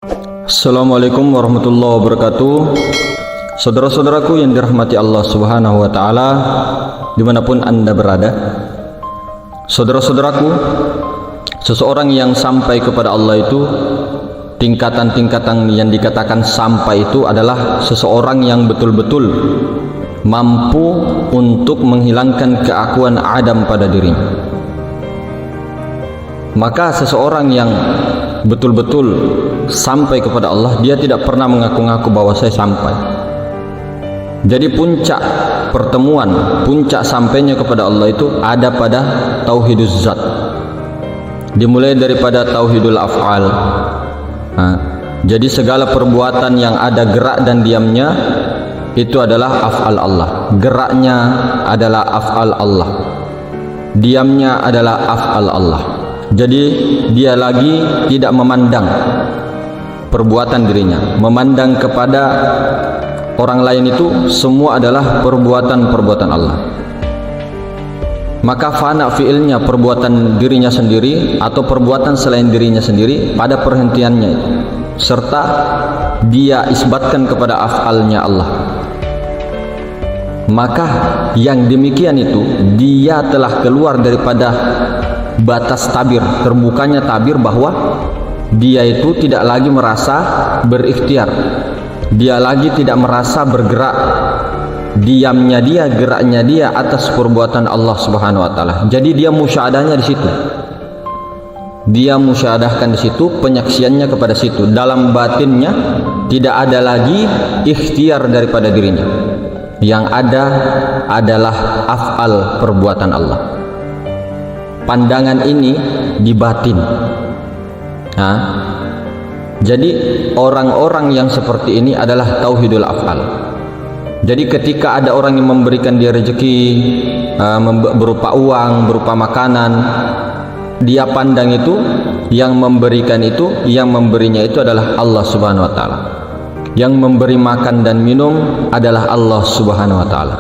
Assalamualaikum warahmatullahi wabarakatuh. Saudara-saudaraku yang dirahmati Allah Subhanahu wa Ta'ala, dimanapun Anda berada, saudara-saudaraku, seseorang yang sampai kepada Allah itu, tingkatan-tingkatan yang dikatakan sampai itu adalah seseorang yang betul-betul mampu untuk menghilangkan keakuan Adam pada dirinya. Maka seseorang yang betul-betul sampai kepada Allah, dia tidak pernah mengaku-ngaku bahwa saya sampai. Jadi puncak pertemuan, puncak sampainya kepada Allah itu ada pada tauhiduz zat. Dimulai daripada tauhidul af'al. Jadi segala perbuatan yang ada gerak dan diamnya itu adalah af'al Allah. Geraknya adalah af'al Allah, diamnya adalah af'al Allah. Jadi dia lagi tidak memandang perbuatan dirinya, memandang kepada orang lain, itu semua adalah perbuatan-perbuatan Allah. Maka fana fiilnya, perbuatan dirinya sendiri atau perbuatan selain dirinya sendiri pada perhentiannya, serta dia isbatkan kepada af'alnya Allah. Maka yang demikian itu dia telah keluar daripada batas tabir, terbukanya tabir bahwa dia itu tidak lagi merasa berikhtiar, dia lagi tidak merasa bergerak, diamnya dia, geraknya dia atas perbuatan Allah Subhanahu wa Ta'ala. Jadi dia musyahadahnya di situ, dia musyahadahkan di situ, penyaksiannya kepada situ. Dalam batinnya tidak ada lagi ikhtiar daripada dirinya, yang ada adalah af'al perbuatan Allah. Pandangan ini di batin. Jadi orang-orang yang seperti ini adalah tauhidul af'al. Jadi ketika ada orang yang memberikan dia rezeki berupa uang, berupa makanan, dia pandang itu, yang memberikan itu, yang memberinya itu adalah Allah Subhanahu wa Ta'ala. Yang memberi makan dan minum adalah Allah Subhanahu wa Ta'ala.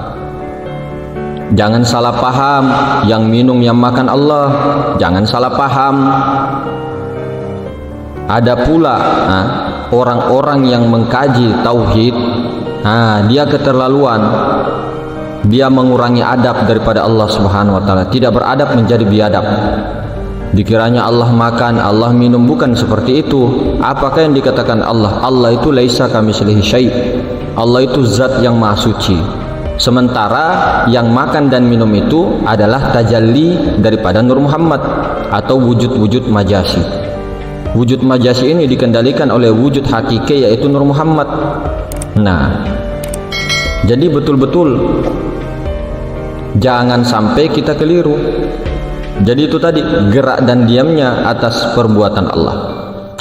Jangan salah paham, yang minum yang makan Allah, jangan salah paham. Ada pula orang-orang yang mengkaji tauhid, dia keterlaluan, dia mengurangi adab daripada Allah Subhanahu wa Ta'ala, tidak beradab menjadi biadab. Dikiranya Allah makan, Allah minum, bukan seperti itu. Apakah yang dikatakan Allah? Allah itu laisa kamitslihi syai'. Allah itu zat yang maha suci. Sementara yang makan dan minum itu adalah tajalli daripada Nur Muhammad atau wujud-wujud majasi. Wujud majasi ini dikendalikan oleh wujud hakiki, yaitu Nur Muhammad. Jadi betul-betul jangan sampai kita keliru. Jadi itu tadi, gerak dan diamnya atas perbuatan Allah.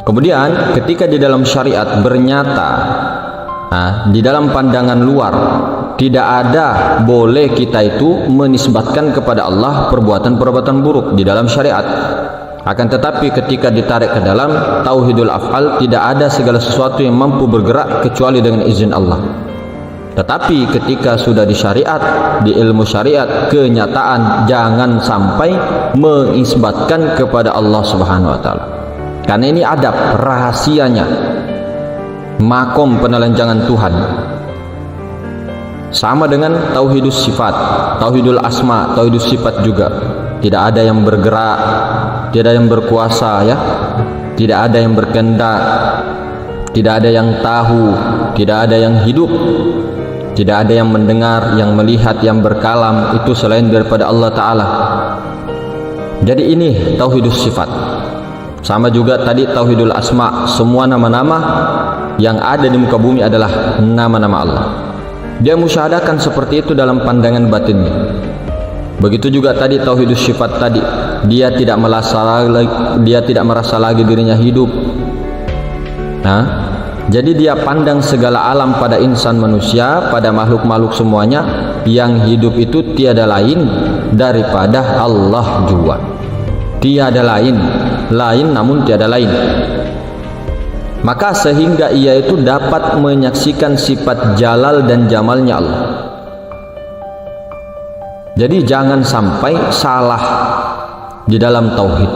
Kemudian ketika di dalam syariat bernyata, di dalam pandangan luar tidak ada boleh kita itu menisbatkan kepada Allah perbuatan-perbuatan buruk di dalam syariat. Akan tetapi ketika ditarik ke dalam tauhidul af'al, tidak ada segala sesuatu yang mampu bergerak kecuali dengan izin Allah. Tetapi ketika sudah di syariat, di ilmu syariat, kenyataan, jangan sampai mengisbatkan kepada Allah Subhanahu wa Ta'ala. Karena ini adab, rahasianya, makom penelanjangan Tuhan. Sama dengan tauhidus sifat, tauhidul asma, tauhidus sifat juga. Tidak ada yang bergerak, tidak ada yang berkuasa, tidak ada yang berkehendak, tidak ada yang tahu, tidak ada yang hidup, tidak ada yang mendengar, yang melihat, yang berkalam, itu selain daripada Allah Ta'ala. Jadi ini tauhidus sifat. Sama juga tadi tauhidul asma, semua nama-nama yang ada di muka bumi adalah nama-nama Allah. Dia musyahadakan seperti itu dalam pandangan batinnya. Begitu juga tadi tauhidus sifat tadi, dia tidak merasa lagi dirinya hidup. Jadi dia pandang segala alam pada insan manusia, pada makhluk-makhluk semuanya, yang hidup itu tiada lain daripada Allah jua. Tiada lain namun tiada lain. Maka sehingga ia itu dapat menyaksikan sifat jalal dan jamalnya Allah. Jadi jangan sampai salah di dalam tauhid.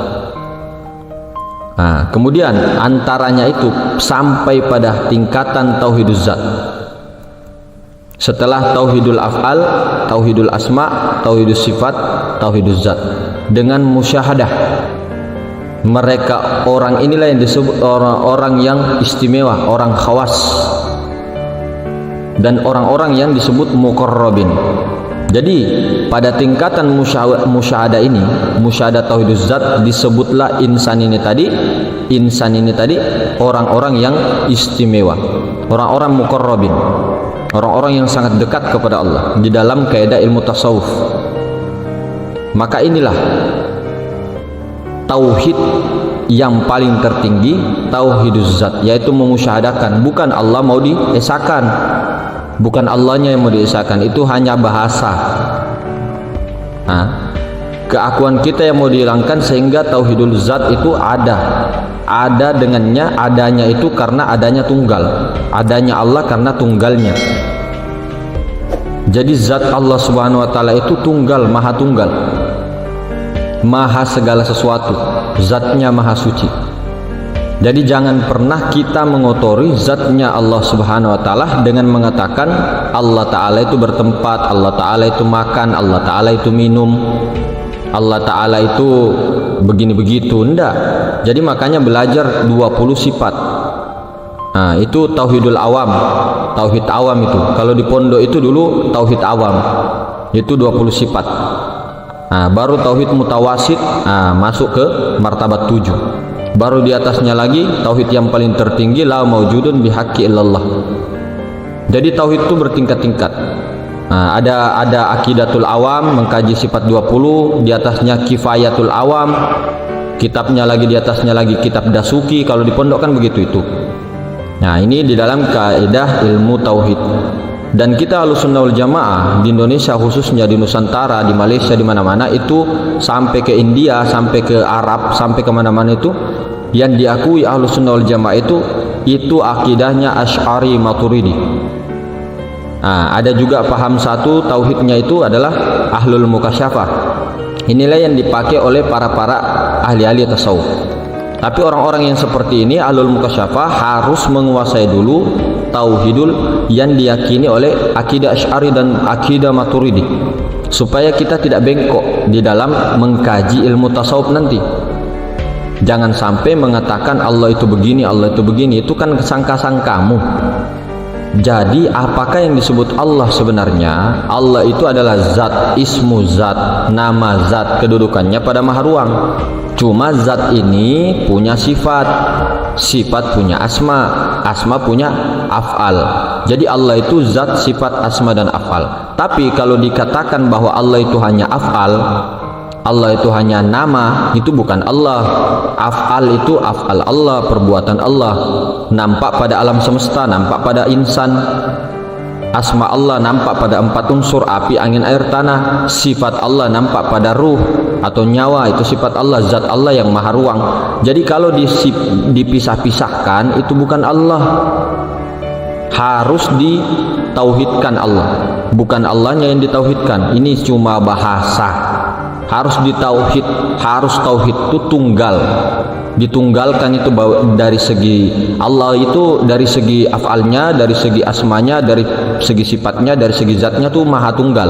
Nah, kemudian antaranya itu sampai pada tingkatan tauhiduz zat. Setelah tauhidul af'al, tauhidul asma, tauhidus sifat, tauhiduz zat, dengan musyahadah. Mereka orang inilah yang disebut orang-orang yang istimewa, orang khawas, dan orang-orang yang disebut muqarrabin. Jadi pada tingkatan musyahadah ini, musyahadah tauhiduz zat, disebutlah insan ini tadi orang-orang yang istimewa, orang-orang muqarrabin, orang-orang yang sangat dekat kepada Allah di dalam kaidah ilmu tasawuf. Maka inilah tauhid yang paling tertinggi, tauhiduz zat, yaitu mengusyahadakan bukan Allah mau diesakan, bukan Allahnya yang mau diesakan, itu hanya bahasa. Nah, keakuan kita yang mau dihilangkan sehingga tauhidul zat itu ada dengannya, adanya itu karena adanya tunggal, adanya Allah karena tunggalnya. Jadi zat Allah Subhanahu wa taala itu tunggal, maha tunggal, maha segala sesuatu, zatnya maha suci. Jadi jangan pernah kita mengotori zatnya Allah Subhanahu wa taala dengan mengatakan Allah taala itu bertempat, Allah taala itu makan, Allah taala itu minum, Allah taala itu begini begitu. Enggak. Jadi makanya belajar 20 sifat. Nah, itu tauhidul awam, tauhid awam itu. Kalau di pondok itu dulu tauhid awam, itu 20 sifat. Nah, baru tauhid mutawasid, masuk ke martabat 7. Baru di atasnya lagi tauhid yang paling tertinggi, la maujudun bihaqqi illallah. Jadi tauhid itu bertingkat-tingkat. Nah, ada akidatul awam, mengkaji sifat 20, di atasnya kifayatul awam, kitabnya lagi, di atasnya lagi kitab dasuki. Kalau di pondok kan begitu itu. Nah, ini di dalam kaidah ilmu tauhid. Dan kita Ahlussunnah wal Jamaah di Indonesia, khususnya di Nusantara, di Malaysia, di mana-mana itu, sampai ke India, sampai ke Arab, sampai ke mana-mana itu, yang diakui Ahlussunnah wal Jamaah itu akidahnya Asy'ari Maturidi. Nah, ada juga paham satu tauhidnya itu adalah ahlul mukasyafah. Inilah yang dipakai oleh para ahli-ahli tasawuf. Tapi orang-orang yang seperti ini, ahlul mukasyafah, harus menguasai dulu tauhidul yang diyakini oleh akidah Asy'ari dan akidah Maturidi, supaya kita tidak bengkok di dalam mengkaji ilmu tasawuf nanti. Jangan sampai mengatakan Allah itu begini, Allah itu begini, itu kan sangka-sangkamu. Jadi apakah yang disebut Allah sebenarnya? Allah itu adalah zat, ismu zat, nama zat, kedudukannya pada maha ruang. Cuma zat ini punya sifat, sifat punya asma, asma punya af'al. Jadi Allah itu zat, sifat, asma dan af'al. Tapi kalau dikatakan bahwa Allah itu hanya af'al, Allah itu hanya nama, itu bukan Allah. Af'al itu af'al Allah, perbuatan Allah, nampak pada alam semesta, nampak pada insan. Asma Allah nampak pada 4 unsur, api, angin, air, tanah. Sifat Allah nampak pada ruh atau nyawa, itu sifat Allah, zat Allah yang maha ruang. Jadi kalau dipisah-pisahkan, itu bukan Allah. Harus ditauhidkan Allah, bukan Allahnya yang ditauhidkan. Ini cuma bahasa. Harus ditauhid, harus tauhid itu tunggal. Ditunggalkan itu dari segi Allah, itu dari segi af'alnya, dari segi asmanya, dari segi sifatnya, dari segi zatnya tuh maha tunggal.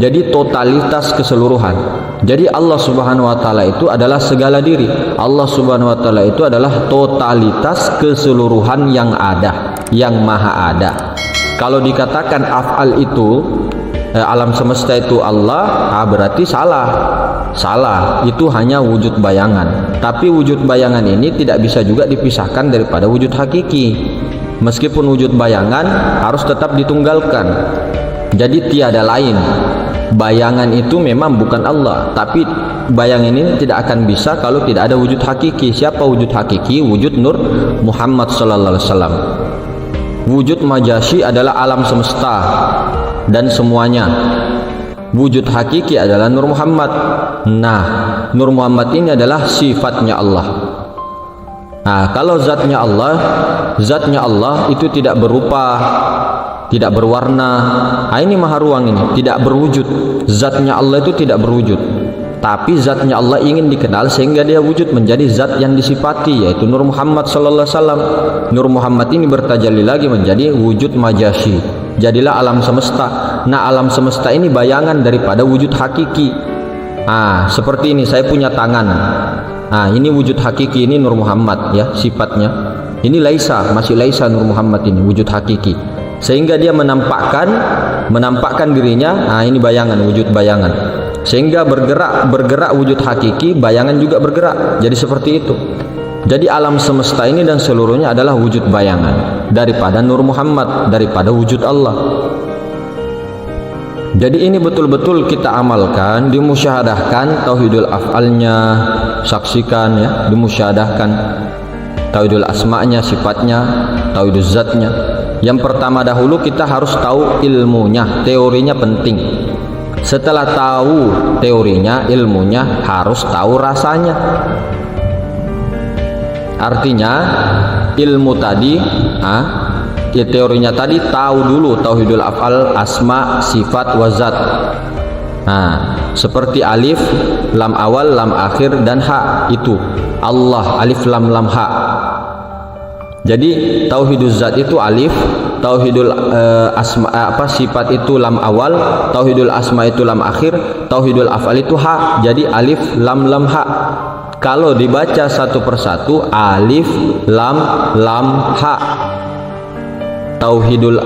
Jadi totalitas keseluruhan. Jadi Allah Subhanahu wa taala itu adalah segala diri. Allah Subhanahu wa taala itu adalah totalitas keseluruhan yang ada, yang maha ada. Kalau dikatakan af'al itu alam semesta itu Allah, berarti salah. Itu hanya wujud bayangan. Tapi wujud bayangan ini tidak bisa juga dipisahkan daripada wujud hakiki. Meskipun wujud bayangan harus tetap ditunggalkan. Jadi tiada lain. Bayangan itu memang bukan Allah, tapi bayangan ini tidak akan bisa kalau tidak ada wujud hakiki. Siapa wujud hakiki? Wujud Nur Muhammad sallallahu alaihi wasallam. Wujud majasi adalah alam semesta dan semuanya. Wujud hakiki adalah Nur Muhammad. Nah, Nur Muhammad ini adalah sifatnya Allah. Nah, kalau zatnya Allah itu tidak berupa, tidak berwarna. Nah, ini maha ruang, ini tidak berwujud. Zatnya Allah itu tidak berwujud. tapi zatnya Allah ingin dikenal sehingga dia wujud menjadi zat yang disifati, yaitu Nur Muhammad sallallahu alaihi wasallam. Nur Muhammad ini bertajalli lagi menjadi wujud majasi, jadilah alam semesta. Nah, alam semesta ini bayangan daripada wujud hakiki. Seperti ini, saya punya tangan. Ini wujud hakiki, ini Nur Muhammad ya sifatnya. Ini laisa, masih laisa Nur Muhammad ini wujud hakiki. Sehingga dia menampakkan dirinya, ini bayangan, wujud bayangan. Sehingga bergerak wujud hakiki, bayangan juga bergerak. Jadi seperti itu. Jadi alam semesta ini dan seluruhnya adalah wujud bayangan daripada Nur Muhammad, daripada wujud Allah. Jadi ini betul-betul kita amalkan, dimusyahadahkan tauhidul af'alnya, saksikan ya, dimusyahadahkan tauhidul asma'nya, sifatnya, tauhidul zatnya. Yang pertama dahulu kita harus tahu ilmunya, teorinya penting. Setelah tahu teorinya, ilmunya, harus tahu rasanya. Artinya ilmu tadi, teorinya tadi tahu dulu tauhidul af'al, asma, sifat, wazat. Seperti alif, lam awal, lam akhir, dan ha, itu Allah, alif lam lam ha. Jadi tauhidul zat itu alif, tauhidul sifat itu lam awal, tauhidul asma itu lam akhir, tauhidul af'al itu ha. Jadi alif lam lam ha. Kalau dibaca satu persatu, alif lam lam ha. Tauhidul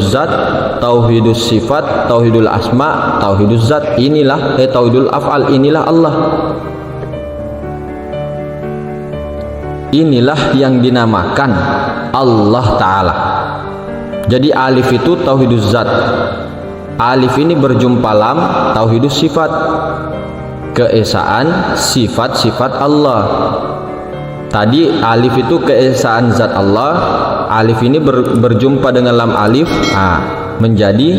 zat, tauhidul sifat, tauhidul asma, tauhidul zat, inilah tauhidul af'al, inilah Allah. Inilah yang dinamakan Allah Ta'ala. Jadi alif itu tauhidul zat, alif ini berjumpa lam, tauhidul sifat, keesaan sifat-sifat Allah. Tadi alif itu keesaan zat Allah, alif ini berjumpa dengan lam alif, menjadi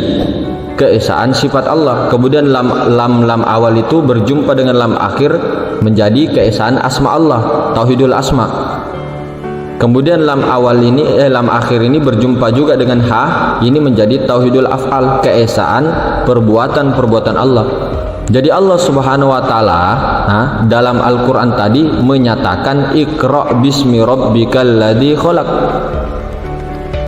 keesaan sifat Allah. Kemudian lam awal itu berjumpa dengan lam akhir, menjadi keesaan asma Allah, tauhidul asma. Kemudian lam akhir ini berjumpa juga dengan ha, ini menjadi tauhidul af'al, keesaan perbuatan Allah. Jadi Allah Subhanahu wa taala dalam Al-Qur'an tadi menyatakan Iqra bismi rabbikal ladzi khalaq.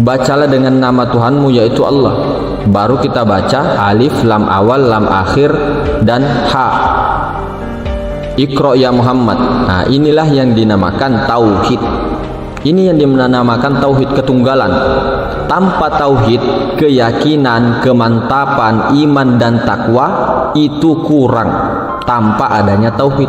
Bacalah dengan nama Tuhanmu yaitu Allah. Baru kita baca alif, lam awal, lam akhir, dan ha. Iqra ya Muhammad. Inilah yang dinamakan tauhid. Ini yang dinamakan tauhid ketunggalan. Tanpa tauhid, keyakinan, kemantapan, iman dan takwa itu kurang tanpa adanya tauhid.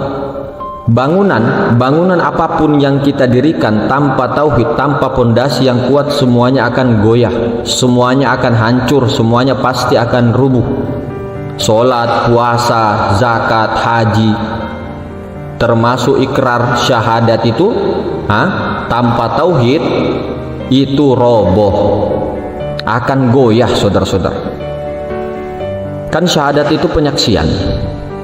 Bangunan apapun yang kita dirikan tanpa tauhid, tanpa pondasi yang kuat, semuanya akan goyah, semuanya akan hancur, semuanya pasti akan rubuh. Salat, puasa, zakat, haji, termasuk ikrar syahadat itu tanpa tauhid itu roboh, akan goyah saudara-saudara. Kan syahadat itu penyaksian,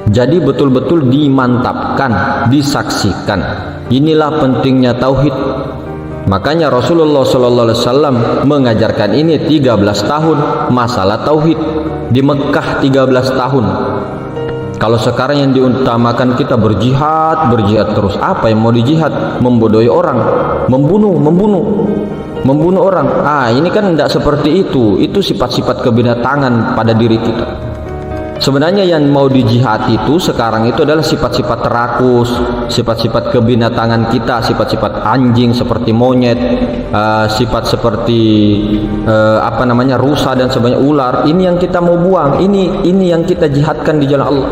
jadi betul-betul dimantapkan, disaksikan. Inilah pentingnya tauhid. Makanya Rasulullah SAW mengajarkan ini 13 tahun masalah tauhid di Mekah, 13 tahun. Kalau sekarang yang diutamakan kita berjihad terus. Apa yang mau dijihad? Membodohi orang, membunuh orang. Ini kan tidak seperti itu. Itu sifat-sifat kebinatangan pada diri kita. Sebenarnya yang mau dijihad itu sekarang itu adalah sifat-sifat terakus, sifat-sifat kebinatangan kita, sifat-sifat anjing seperti monyet, sifat seperti rusa dan sebagainya, ular. Ini yang kita mau buang, ini yang kita jihadkan di jalan Allah.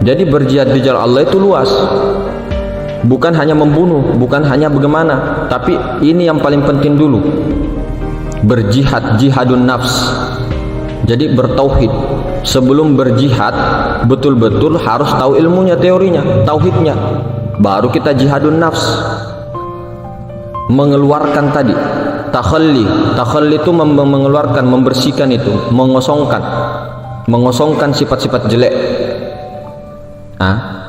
Jadi berjihad di jalan Allah itu luas, bukan hanya membunuh, bukan hanya bagaimana, tapi ini yang paling penting dulu, berjihad, jihadun nafs. Jadi bertauhid. Sebelum berjihad betul-betul harus tahu ilmunya, teorinya, tauhidnya. Baru kita jihadun nafs, mengeluarkan tadi takhalli itu mengeluarkan, membersihkan, itu mengosongkan sifat-sifat jelek,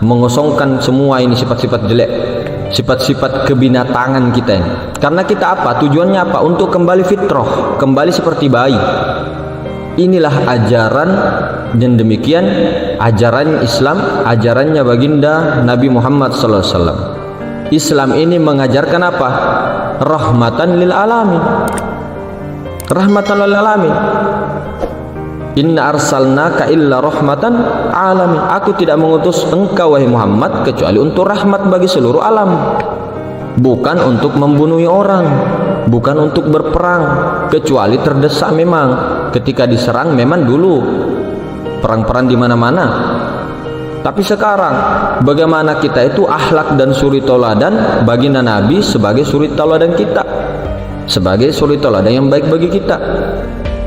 mengosongkan semua ini sifat-sifat jelek, sifat-sifat kebinatangan kita ini. Karena kita apa? Tujuannya apa? Untuk kembali fitrah, kembali seperti bayi. Inilah ajaran, dan demikian ajaran Islam, ajarannya baginda Nabi Muhammad SAW. Islam ini mengajarkan apa? Rahmatan lil alamin. Rahmatan lil alamin. Inna arsalnaka illa rahmatan alamin. Aku tidak mengutus engkau wahai Muhammad kecuali untuk rahmat bagi seluruh alam. Bukan untuk membunuh orang, bukan untuk berperang, kecuali terdesak memang. Ketika diserang memang dulu perang-perang di mana-mana. Tapi sekarang bagaimana kita itu akhlak dan suri tauladan baginda Nabi sebagai suri tauladan kita, sebagai suri tauladan yang baik bagi kita.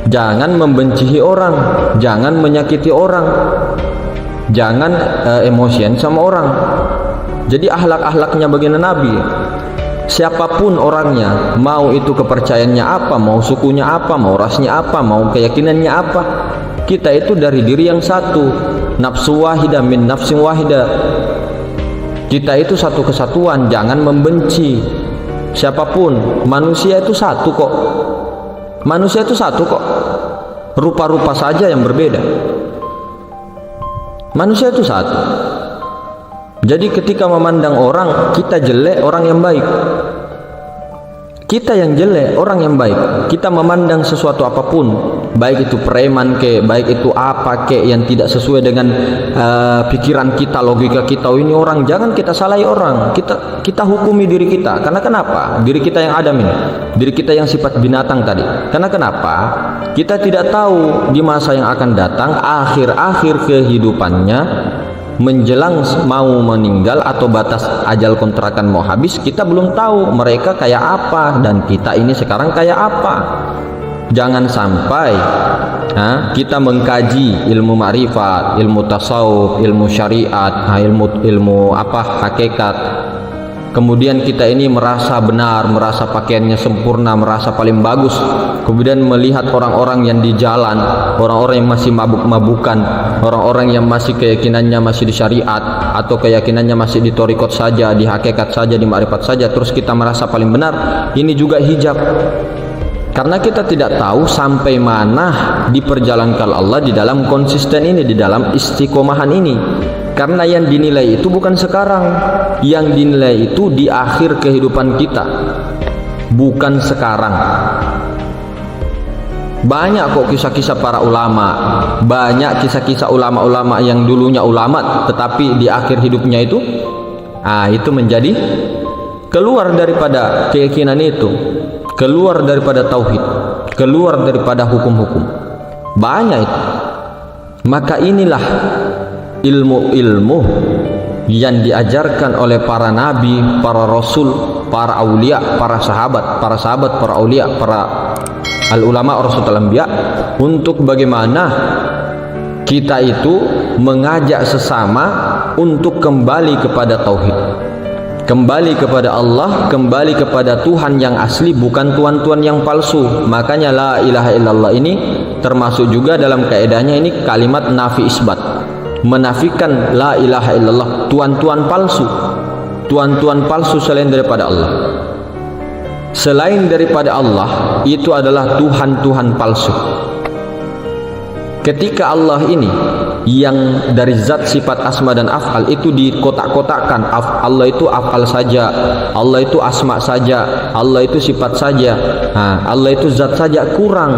Jangan membenci orang, jangan menyakiti orang, jangan emosian sama orang. Jadi akhlak-akhlaknya baginda Nabi, siapapun orangnya, mau itu kepercayaannya apa, mau sukunya apa, mau rasnya apa, mau keyakinannya apa, kita itu dari diri yang satu, nafsu wahidah min nafsin wahidah. Kita itu satu kesatuan, jangan membenci siapapun. Manusia itu satu kok, manusia itu satu kok, rupa-rupa saja yang berbeda. Manusia itu satu. Jadi ketika memandang orang, kita jelek, orang yang baik. Kita yang jelek, orang yang baik. Kita memandang sesuatu apapun, baik itu preman ke, baik itu apa ke, yang tidak sesuai dengan pikiran kita, logika kita. Oh, ini orang, jangan kita salahi orang. Kita hukumi diri kita. Karena kenapa? Diri kita yang Adam ini, diri kita yang sifat binatang tadi. Karena kenapa? Kita tidak tahu di masa yang akan datang, akhir-akhir kehidupannya, menjelang mau meninggal atau batas ajal kontrakan mau habis, kita belum tahu mereka kayak apa dan kita ini sekarang kayak apa. Jangan sampai kita mengkaji ilmu ma'rifat, ilmu tasawuf, ilmu syariat, ilmu apa hakikat, kemudian kita ini merasa benar, merasa pakaiannya sempurna, merasa paling bagus, kemudian melihat orang-orang yang di jalan, orang-orang yang masih mabuk-mabukan, orang-orang yang masih keyakinannya masih di syariat atau keyakinannya masih di thariqat saja, di hakikat saja, di ma'rifat saja, terus kita merasa paling benar. Ini juga hijab, karena kita tidak tahu sampai mana diperjalankan Allah di dalam konsisten ini, di dalam istiqomahan ini. Karena yang dinilai itu bukan sekarang, yang dinilai itu di akhir kehidupan kita, bukan sekarang. Banyak kok kisah-kisah para ulama, banyak kisah-kisah ulama-ulama yang dulunya ulama tetapi di akhir hidupnya itu menjadi keluar daripada keyakinan itu, keluar daripada tauhid, keluar daripada hukum-hukum. Banyak itu. Maka inilah ilmu-ilmu yang diajarkan oleh para nabi, para rasul, para aulia, para sahabat, para aulia, para al-ulama, rasul al-anbiya, untuk bagaimana kita itu mengajak sesama untuk kembali kepada tauhid, kembali kepada Allah, kembali kepada Tuhan yang asli, bukan tuan-tuan yang palsu. Makanya la ilaha illallah ini termasuk juga dalam kaedahnya ini kalimat nafi isbat, menafikan la ilaha illallah, tuan-tuan palsu, tuan-tuan palsu selain daripada Allah. Selain daripada Allah itu adalah Tuhan-Tuhan palsu. Ketika Allah ini yang dari zat sifat asma dan af'al itu dikotak-kotakkan, Allah itu af'al saja, Allah itu asma saja, Allah itu sifat saja, Allah itu zat saja, kurang.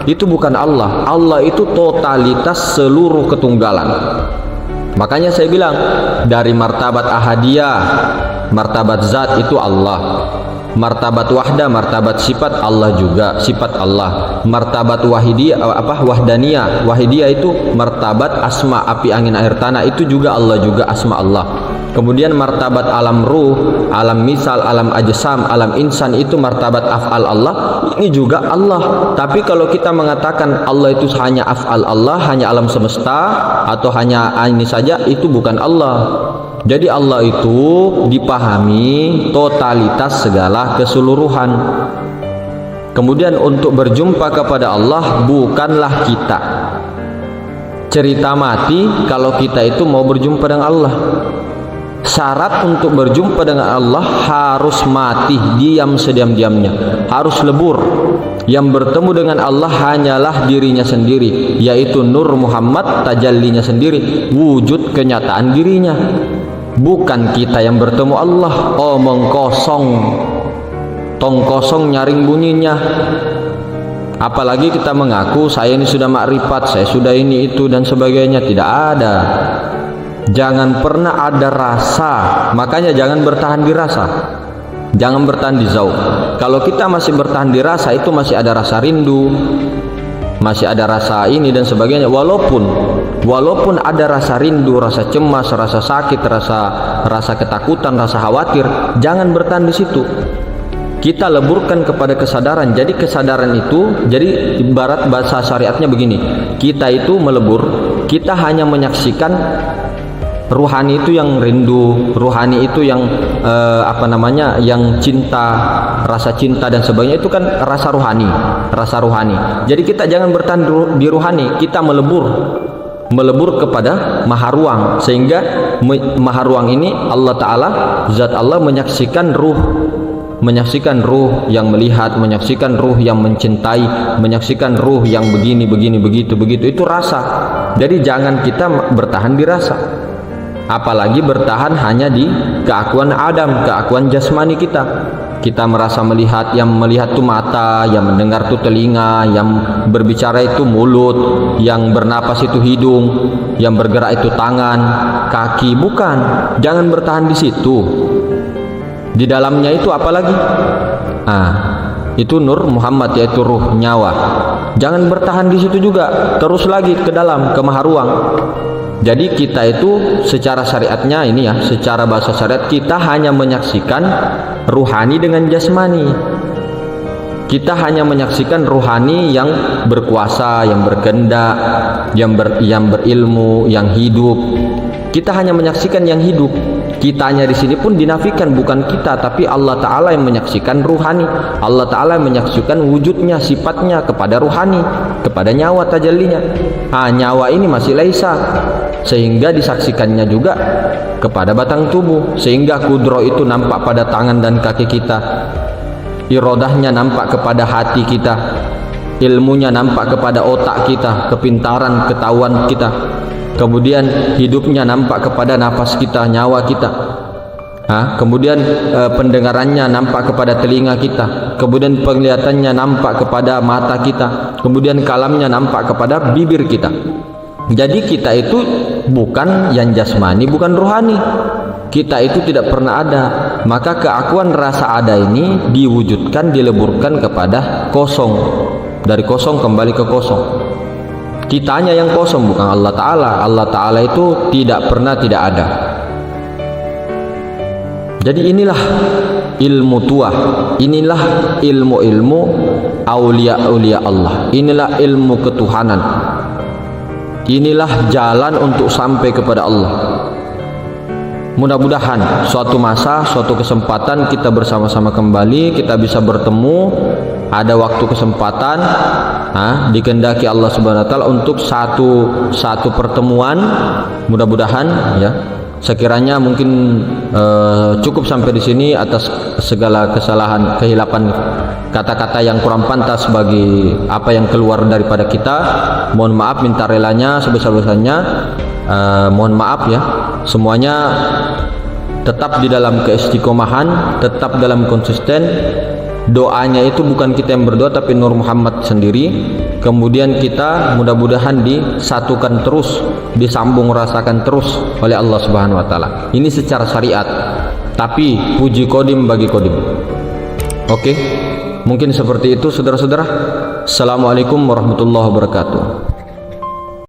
Itu bukan Allah. Allah itu totalitas seluruh ketunggalan. Makanya saya bilang dari martabat ahadiyah, martabat zat itu Allah, martabat wahda, martabat sifat Allah juga, sifat Allah. Martabat wahidiyah, wahdaniyah, wahidiyah itu martabat asma, api, angin, air, tanah, itu juga Allah juga, asma Allah. Kemudian martabat alam ruh, alam misal, alam ajsam, alam insan, itu martabat af'al Allah, ini juga Allah. Tapi kalau kita mengatakan Allah itu hanya af'al Allah, hanya alam semesta, atau hanya ini saja, itu bukan Allah. Jadi Allah itu dipahami totalitas segala keseluruhan. Kemudian untuk berjumpa kepada Allah bukanlah kita cerita mati kalau kita itu mau berjumpa dengan Allah. Syarat untuk berjumpa dengan Allah harus mati, diam sediam-diamnya, harus lebur. yang bertemu dengan Allah hanyalah dirinya sendiri, yaitu Nur Muhammad, tajallinya sendiri, wujud kenyataan dirinya. Bukan kita yang bertemu Allah. Omong kosong, tong kosong nyaring bunyinya. Apalagi kita mengaku saya ini sudah makrifat, saya sudah ini itu dan sebagainya. Tidak ada. Jangan pernah ada rasa. Makanya jangan bertahan di rasa, jangan bertahan di zauq. Kalau kita masih bertahan di rasa, itu masih ada rasa rindu, masih ada rasa ini dan sebagainya. Walaupun ada rasa rindu, rasa cemas, rasa sakit, rasa ketakutan, rasa khawatir, jangan bertahan di situ. Kita leburkan kepada kesadaran. Jadi kesadaran itu, jadi ibarat bahasa syariatnya begini, kita itu melebur, kita hanya menyaksikan ruhani itu yang rindu, ruhani itu yang yang cinta, rasa cinta dan sebagainya, itu kan rasa ruhani, rasa ruhani. Jadi kita jangan bertahan di ruhani, kita melebur kepada maha ruang, sehingga maha ruang ini Allah Ta'ala, zat Allah menyaksikan ruh yang melihat, menyaksikan ruh yang mencintai, menyaksikan ruh yang begini begitu, itu rasa. Jadi jangan kita bertahan di rasa, apalagi bertahan hanya di keakuan Adam, keakuan jasmani kita. Kita merasa melihat, yang melihat itu mata, yang mendengar itu telinga, yang berbicara itu mulut, yang bernapas itu hidung, yang bergerak itu tangan, kaki. Bukan, jangan bertahan di situ. Di dalamnya itu apalagi? Itu Nur Muhammad, yaitu ruh, nyawa. Jangan bertahan di situ juga, terus lagi ke dalam, ke maha ruang. Jadi kita itu secara syariatnya ini ya, secara bahasa syariat kita hanya menyaksikan ruhani dengan jasmani. Kita hanya menyaksikan ruhani yang berkuasa, yang berkehendak, yang berilmu, yang hidup. Kita hanya menyaksikan yang hidup. Kitanya di sini pun dinafikan, bukan kita, tapi Allah Ta'ala yang menyaksikan ruhani. Allah Ta'ala yang menyaksikan wujudnya, sifatnya kepada ruhani, kepada nyawa tajallinya. Nyawa ini masih laisa, sehingga disaksikannya juga kepada batang tubuh, sehingga kudro itu nampak pada tangan dan kaki kita, irodahnya nampak kepada hati kita, ilmunya nampak kepada otak kita, kepintaran, ketahuan kita. Kemudian hidupnya nampak kepada nafas kita, nyawa kita. Kemudian pendengarannya nampak kepada telinga kita. Kemudian penglihatannya nampak kepada mata kita. Kemudian kalamnya nampak kepada bibir kita. Jadi kita itu bukan yang jasmani, bukan rohani. Kita itu tidak pernah ada. Maka keakuan rasa ada ini diwujudkan, dileburkan kepada kosong. Dari kosong kembali ke kosong. Kitanya yang kosong, bukan Allah Ta'ala. Allah Ta'ala itu tidak pernah tidak ada. Jadi inilah ilmu tuah, inilah ilmu-ilmu aulia-aulia Allah, inilah ilmu ketuhanan, inilah jalan untuk sampai kepada Allah. Mudah-mudahan suatu masa, suatu kesempatan kita bersama-sama kembali, kita bisa bertemu, ada waktu kesempatan, dikehendaki Allah Subhanahu wa taala untuk satu pertemuan. Mudah-mudahan ya. Sekiranya mungkin cukup sampai di sini. Atas segala kesalahan, kehilapan, kata-kata yang kurang pantas bagi apa yang keluar daripada kita, mohon maaf, minta relanya sebesar-besarnya. Mohon maaf ya. Semuanya tetap di dalam keistiqomahan, tetap dalam konsisten. Doanya itu bukan kita yang berdoa, tapi Nur Muhammad sendiri. Kemudian kita mudah-mudahan disatukan terus, disambung rasakan terus oleh Allah Subhanahu wa taala. Ini secara syariat, tapi puji kodim bagi kodim. Oke, mungkin seperti itu saudara-saudara. Assalamualaikum warahmatullahi wabarakatuh.